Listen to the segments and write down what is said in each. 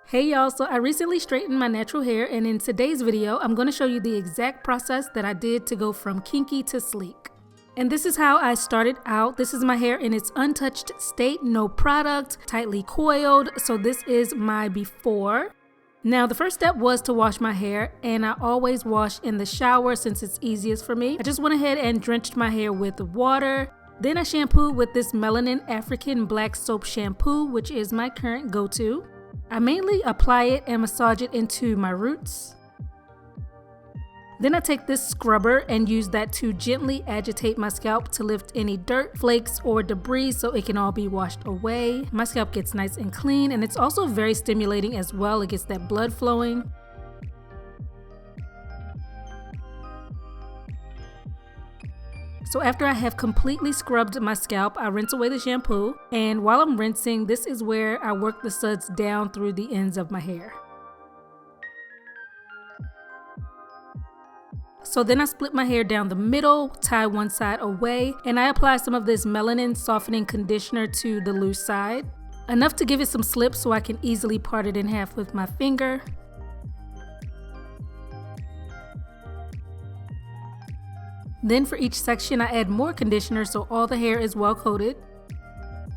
Hey y'all, so I recently straightened my natural hair, and in today's video, I'm going to show you the exact process that I did to go from kinky to sleek. And this is how I started out. This is my hair in its untouched state, no product, tightly coiled. So this is my before. Now the first step was to wash my hair, and I always wash in the shower since it's easiest for me. I just went ahead and drenched my hair with water. Then I shampooed with this Melanin African Black Soap Shampoo, which is my current go-to. I mainly apply it and massage it into my roots. Then I take this scrubber and use that to gently agitate my scalp to lift any dirt, flakes, or debris so it can all be washed away. My scalp gets nice and clean, and it's also very stimulating as well. It gets that blood flowing. So after I have completely scrubbed my scalp, I rinse away the shampoo, and while I'm rinsing, this is where I work the suds down through the ends of my hair. So then I split my hair down the middle, tie one side away, and I apply some of this melanin softening conditioner to the loose side. Enough to give it some slip so I can easily part it in half with my finger. Then for each section, I add more conditioner so all the hair is well coated.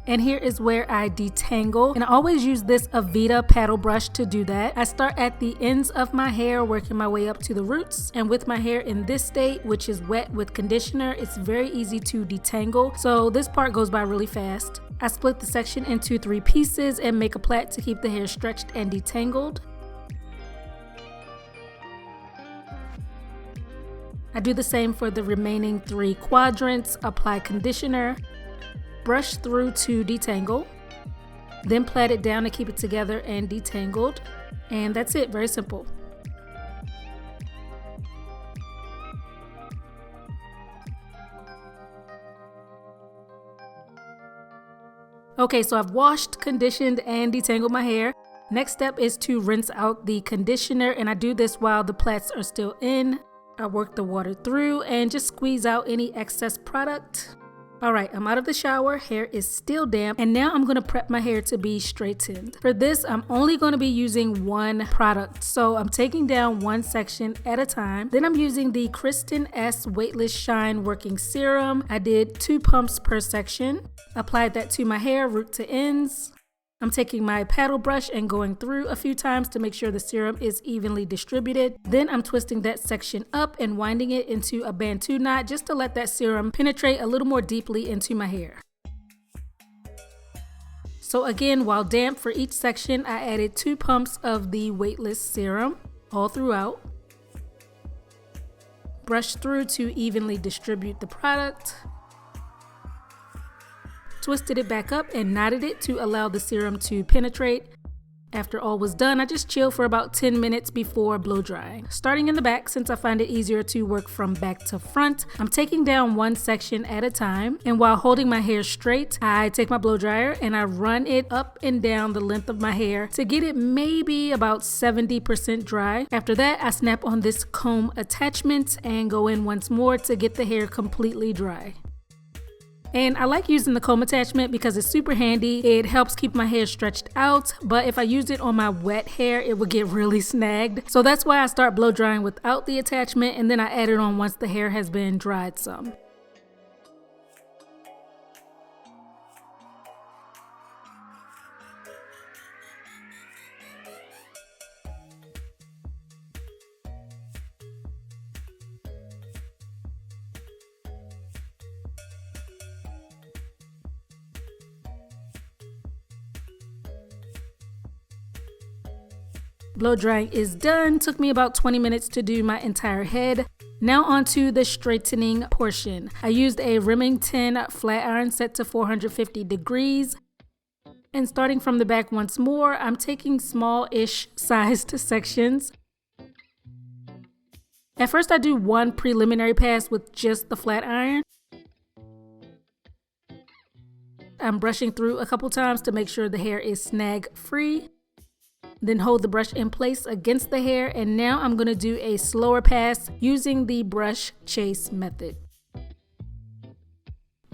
And here is where I detangle, and I always use this Avita paddle brush to do that. I start at the ends of my hair, working my way up to the roots, and with my hair in this state, which is wet with conditioner, it's very easy to detangle, so this part goes by really fast. I split the section into 3 pieces and make a plait to keep the hair stretched and detangled. I do the same for the remaining 3 quadrants, apply conditioner, brush through to detangle, then plait it down to keep it together and detangled, and that's it, very simple. Okay, so I've washed, conditioned, and detangled my hair. Next step is to rinse out the conditioner, and I do this while the plaits are still in. I work the water through and just squeeze out any excess product. Alright, I'm out of the shower, hair is still damp, and now I'm going to prep my hair to be straightened. For this, I'm only going to be using one product, so I'm taking down one section at a time. Then I'm using the Kristen S Weightless Shine Working Serum. I did 2 pumps per section. Applied that to my hair, root to ends. I'm taking my paddle brush and going through a few times to make sure the serum is evenly distributed. Then I'm twisting that section up and winding it into a bantu knot just to let that serum penetrate a little more deeply into my hair. So again, while damp for each section, I added 2 pumps of the weightless serum all throughout. Brush through to evenly distribute the product. Twisted it back up and knotted it to allow the serum to penetrate. After all was done, I just chill for about 10 minutes before blow drying. Starting in the back, since I find it easier to work from back to front, I'm taking down one section at a time, and while holding my hair straight, I take my blow dryer and I run it up and down the length of my hair to get it maybe about 70% dry. After that, I snap on this comb attachment and go in once more to get the hair completely dry. And I like using the comb attachment because it's super handy. It helps keep my hair stretched out, but if I used it on my wet hair, it would get really snagged. So that's why I start blow drying without the attachment, and then I add it on once the hair has been dried some. Blow drying is done. Took me about 20 minutes to do my entire head. Now onto the straightening portion. I used a Remington flat iron set to 450 degrees. And starting from the back once more, I'm taking small-ish sized sections. At first I do one preliminary pass with just the flat iron. I'm brushing through a couple times to make sure the hair is snag free. Then hold the brush in place against the hair, and now I'm going to do a slower pass using the brush chase method.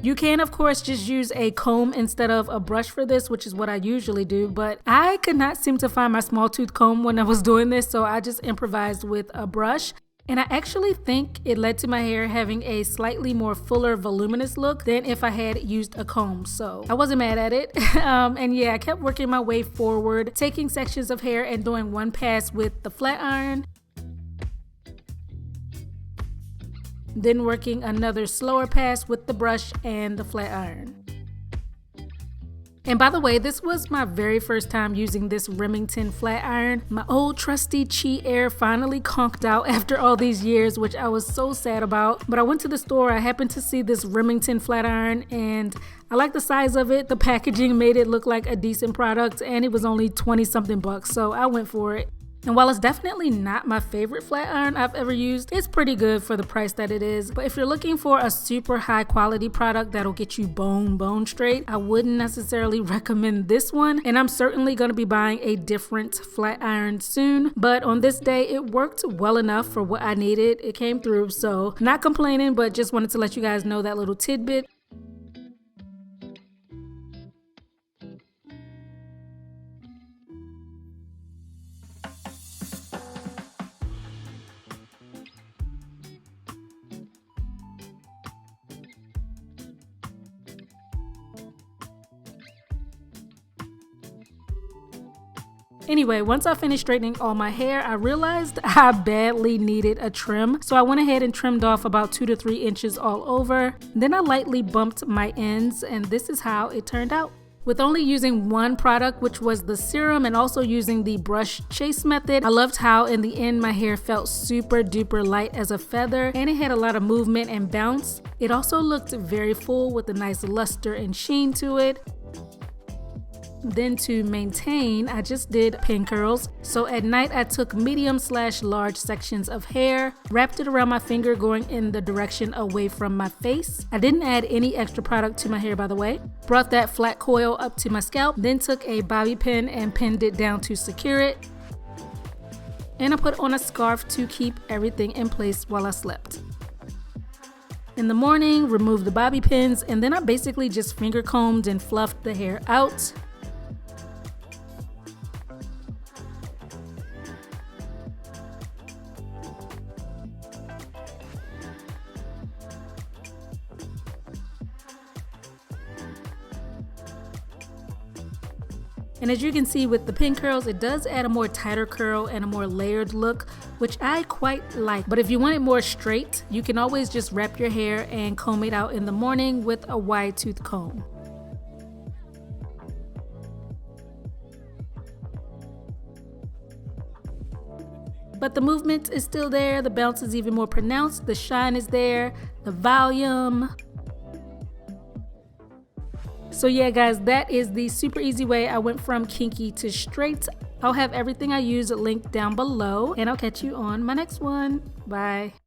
You can, of course, just use a comb instead of a brush for this, which is what I usually do, but I could not seem to find my small tooth comb when I was doing this, so I just improvised with a brush. And I actually think it led to my hair having a slightly more fuller, voluminous look than if I had used a comb. So I wasn't mad at it. And yeah, I kept working my way forward, taking sections of hair and doing one pass with the flat iron. Then working another slower pass with the brush and the flat iron. And by the way, this was my very first time using this Remington flat iron. My old trusty Chi Air finally conked out after all these years, which I was so sad about. But I went to the store, I happened to see this Remington flat iron, and I like the size of it. The packaging made it look like a decent product, and it was only 20 something bucks, so I went for it. And while it's definitely not my favorite flat iron I've ever used, it's pretty good for the price that it is. But if you're looking for a super high quality product that'll get you bone straight, I wouldn't necessarily recommend this one. And I'm certainly going to be buying a different flat iron soon. But on this day, it worked well enough for what I needed. It came through, so not complaining, but just wanted to let you guys know that little tidbit. Anyway, once I finished straightening all my hair, I realized I badly needed a trim. So I went ahead and trimmed off about 2 to 3 inches all over. Then I lightly bumped my ends, and this is how it turned out. With only using one product, which was the serum, and also using the brush chase method, I loved how in the end my hair felt super duper light as a feather, and it had a lot of movement and bounce. It also looked very full with a nice luster and sheen to it. Then to maintain, I just did pin curls. So at night I took medium/large sections of hair, wrapped it around my finger going in the direction away from my face. I didn't add any extra product to my hair, by the way. Brought that flat coil up to my scalp, then took a bobby pin and pinned it down to secure it. And I put on a scarf to keep everything in place while I slept. In the morning, removed the bobby pins, and then I basically just finger combed and fluffed the hair out. And as you can see with the pin curls, it does add a more tighter curl and a more layered look, which I quite like. But if you want it more straight, you can always just wrap your hair and comb it out in the morning with a wide tooth comb. But the movement is still there, the bounce is even more pronounced, the shine is there, the volume. So yeah guys, that is the super easy way I went from kinky to straight. I'll have everything I use linked down below, and I'll catch you on my next one. Bye.